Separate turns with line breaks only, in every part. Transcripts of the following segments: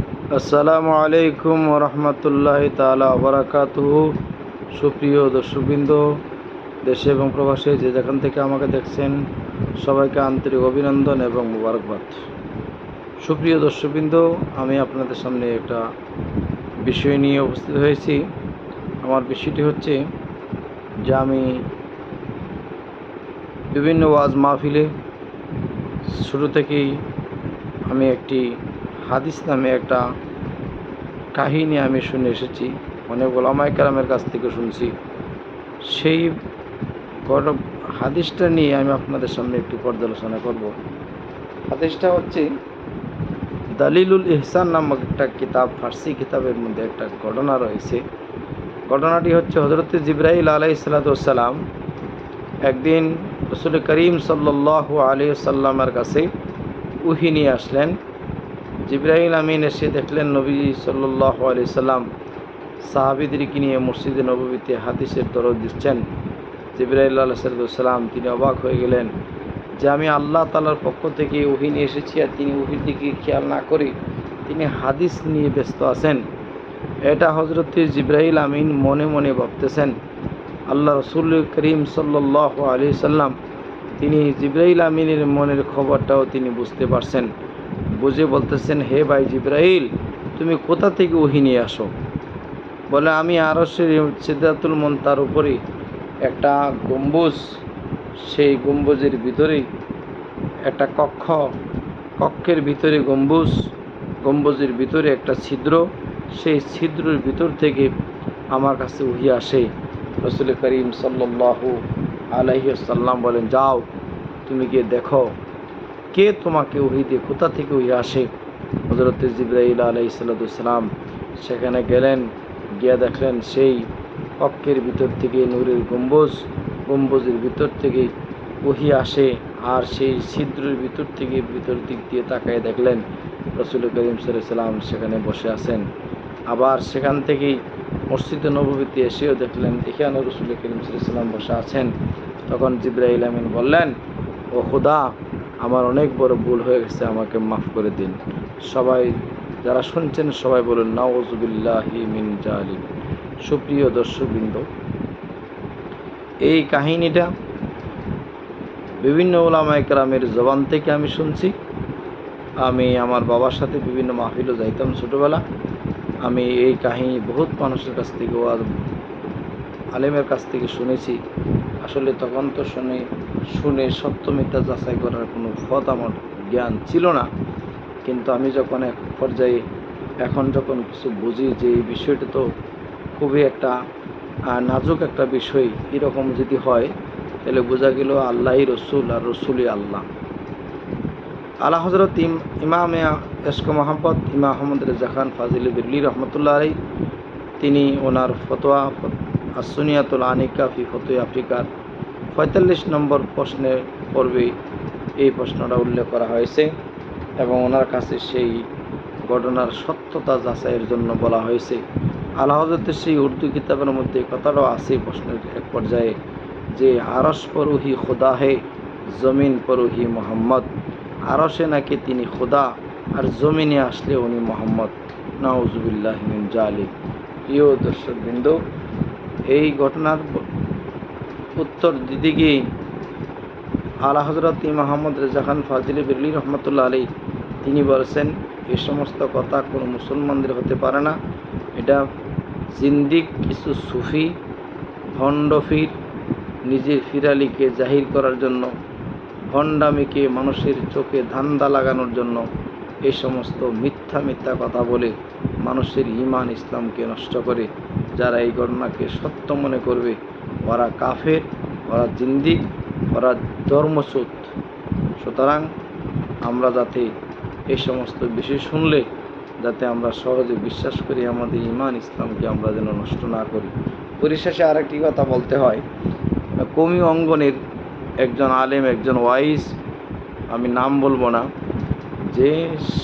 আসসালামু আলাইকুম রহমতুল্লাহি তাআলা ওয়া বারাকাতুহু। সুপ্রিয় দর্শকবৃন্দ, দেশে এবং প্রবাসে যে যেখান থেকে আমাকে দেখছেন, সবাইকে আন্তরিক অভিনন্দন এবং মোবারকবাদ। সুপ্রিয় দর্শকবৃন্দ, আমি আপনাদের সামনে একটা বিষয় নিয়ে উপস্থিত হয়েছি। আমার বিষয়টি হচ্ছে যে আমি বিভিন্ন ওয়াজ মাহফিলে শুরু থেকেই আমি একটি হাদিস নামে একটা কাহিনী আমি শুনে এসেছি, অনেক ওলামায়ে কেরামের কাছ থেকে শুনছি। সেই হাদিসটা নিয়ে আমি আপনাদের সামনে একটু পর্যালোচনা করব। হাদিসটা হচ্ছে দালিলুল ইহসান নামক একটা কিতাব, ফার্সি কিতাবের মধ্যে একটা ঘটনা রয়েছে। ঘটনাটি হচ্ছে হযরত জিবরাইল আলাইহিস সালাতু ওয়াস সালাম একদিন রাসূল করিম সাল্লাল্লাহু আলাইহি ওয়াসাল্লামের কাছে ওহী নিয়ে আসলেন। জিবরাইল আমিন এসে দেখলেন নবী সাল্লাল্লাহু আলাইহি সাল্লাম সাহাবীদেরকে নিয়ে মসজিদে নববীতে হাদিসের দরজ দিচ্ছেন। জিবরাইল আলাইহিস সালাম তিনি অবাক হয়ে গেলেন যে আমি আল্লাহ তাআলার পক্ষ থেকে ওহী নিয়ে এসেছি, আর তিনি ওহীর দিকে খেয়াল না করে তিনি হাদিস নিয়ে ব্যস্ত আছেন। এটা হযরত জিবরাইল আমিন মনে মনে ভাবতেছেন। আল্লাহ রাসূল করিম সাল্লাল্লাহু আলাইহি সাল্লাম তিনি জিবরাইল আমিনের মনের খবরটাও তিনি বুঝতে পারছেন। বুঝে বলতেছেন, হে ভাই জিবরাইল, তুমি কোথা থেকে ওহী নিয়ে আসো? বলে, আমি আরশের সিদরাতুল মুনতাহার উপরে একটা গম্বুজ, সেই গম্বুজের ভিতরেই একটা কক্ষের ভিতরে গম্বুজের ভিতরে একটা ছিদ্র, সেই ছিদ্রের ভিতর থেকে আমার কাছে ওহী আসে। রাসূল করিম সাল্লাল্লাহু আলাইহি ওয়াসাল্লাম বলেন, যাও তুমি গিয়ে দেখো কে তোমাকে ওহী দিয়ে, কোথা থেকে ওহী আসে। হযরত জিবরাইল আলাইহিস সালাম সেখানে গেলেন, গিয়ে দেখলেন সেই কক্ষের ভিতর থেকে নূরের গম্বুজের ভিতর থেকে ওহী আসে। আর সেই ছিদ্রের ভিতর থেকে ভিতর দিক দিয়ে তাকায় দেখলেন রাসূল করিম সাল্লাল্লাহু আলাইহি সাল্লাম সেখানে বসে আছেন। আবার সেখান থেকেই মসজিদে নববীতে এসেও দেখলেন এখানে রাসূল করিম সাল্লাল্লাহু আলাইহি সাল্লাম বসে আছেন। তখন জিবরাইল আমিন বললেন, ও খোদা, আমার অনেক বড় ভুল হয়ে গেছে, আমাকে মাফ করে দিন। সবাই যারা শুনছেন সবাই বলুন নাউযুবিল্লাহি মিন জালিক। সুপ্রিয় দর্শকবৃন্দ, এই কাহিনীটা বিভিন্ন উলামায়ে কেরামের জবান থেকে আমি শুনছি। আমি আমার বাবার সাথে বিভিন্ন মাহফিলও যাইতাম ছোটোবেলা। আমি এই কাহিনী বহুত মানুষের কাছ থেকে, আলেমের কাছ থেকে শুনেছি। আসলে তখন তো শুনে সত্য মিথ্যা যাচাই করার কোনো পথ আমার জ্ঞান ছিল না। কিন্তু আমি যখন এক পর্যায়ে এখন যখন কিছু বুঝি যে এই বিষয়টা তো খুবই একটা নাজুক একটা বিষয়, এরকম যদি হয় তাহলে বোঝা গেল আল্লাহই রসুল আর রসুলই আল্লাহ। আলা হযরত ইমামে এশক মোহাম্মদ ইমাম আহমদ রেজা খান ফাজিল বিরলি রহমতুল্লাহ আলাইহি, তিনি ওনার ফতোয়া আসুনিয়াতুল আনিকা ফি ফতোয়া আফ্রিকার ৪৫ নম্বর প্রশ্নের পর্বে এই প্রশ্নটা উল্লেখ করা হয়েছে এবং ওনার কাছে সেই ঘটনার সত্যতা যাচাইয়ের জন্য বলা হয়েছে। আলা হযরতের সেই উর্দু কিতাবের মধ্যে কথাটাও আছে প্রশ্নের এক পর্যায়ে যে আরশ পর ওহি খোদা হে, জমিন পর ওহি মোহাম্মদ। আরশে নাকি তিনি খোদা, আর জমিনে আসলে উনি মোহাম্মদ। নাউযুবিল্লাহি মিন জালিক। প্রিয় দর্শকবৃন্দ, এই ঘটনার উত্তর দিতে গিয়ে আলা হযরত ইমাম আহমদ রেজা খান ফাজিল বিরলি রহমতুল্লাহ আলাইহি তিনি বলেছেন, এই সমস্ত কথা কোনো মুসলমানদের হতে পারে না। এটা জিন্দিক কিছু সুফি ভণ্ডফির নিজের ফিরালিকে জাহির করার জন্য, ভণ্ডামিকে মানুষের চোখে ধান্দা লাগানোর জন্য এই সমস্ত মিথ্যা কথা বলে মানুষের ঈমান ইসলামকে নষ্ট করে। যারা এই ঘটনাকে সত্য মনে করবে ওরা কাফের, ওরা জিন্দিক, ওরা ধর্মচ্যুত। সুতরাং আমরা যাতে এই সমস্ত বিষয় শুনলে যাতে আমরা সহজে বিশ্বাস করি, আমাদের ঈমান ইসলামকে আমরা যেন নষ্ট না করি। পরিশেষে আরেকটি কথা বলতে হয়, কওমি অঙ্গনের একজন আলেম, একজন ওয়াইজ, আমি নাম বলবো না, যে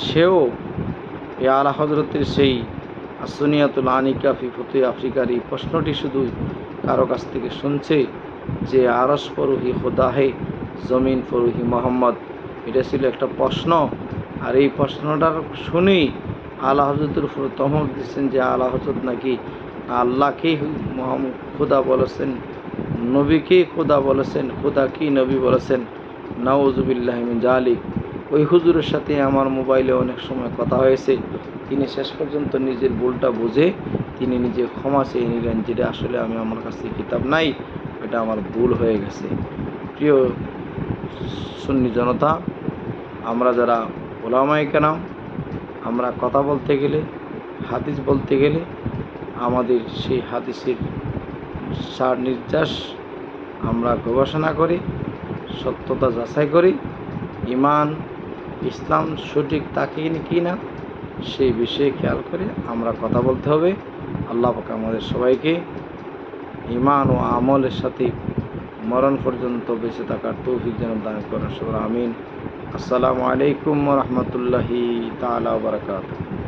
সেও এই আলা হযরতের সেই আসুনিয়াতুল আনিকা ফি ফতোয়া আফ্রিকার এই প্রশ্নটি শুধু কারো কাছ থেকে শুনছে যে আরশ পর ওহি খোদা হে, জমিন পর ওহি মোহাম্মদ। এটা ছিল একটা প্রশ্ন, আর এই প্রশ্নটার শুনেই আলা হজরতের উপর তহমত দিচ্ছেন যে আলা হজরত নাকি আল্লাহকেই খোদা বলেছেন, নবীকেই খোদা বলেছেন, খোদা কি নবী বলেছেন। নাউজুবিল্লাহ মিন জালিক। ওই হুজুরের সাথে আমার মোবাইলে অনেক সময় কথা হয়েছে। তিনি শেষ পর্যন্ত নিজের ভুলটা বুঝে তিনি নিজে ক্ষমা চেয়ে নিলেন, যেটা আসলে আমার কাছে কিতাব নাই, এটা আমার ভুল হয়ে গেছে। প্রিয় সুন্নি জনতা, আমরা যারা ওলামায়ে কেরাম, আমরা কথা বলতে গেলে, হাদিস বলতে গেলে আমাদের সেই হাদিসের সার নির্যাস আমরা গবেষণা করি, সত্যতা যাচাই করি, ইমান ইসলাম সঠিক তাকে কি না সেই বিষয়ে খেয়াল করে আমরা কথা বলতে হবে। আল্লাহ পাক আমাদের সবাইকে ইমান ও আমলের সাথে মরণ পর্যন্ত বেঁচে থাকার তৌফিক যেন দান করেন। আমিন। আসসালামু আলাইকুম ওয়া রাহমাতুল্লাহি তাআলা ওয়া বারাকাতুহু।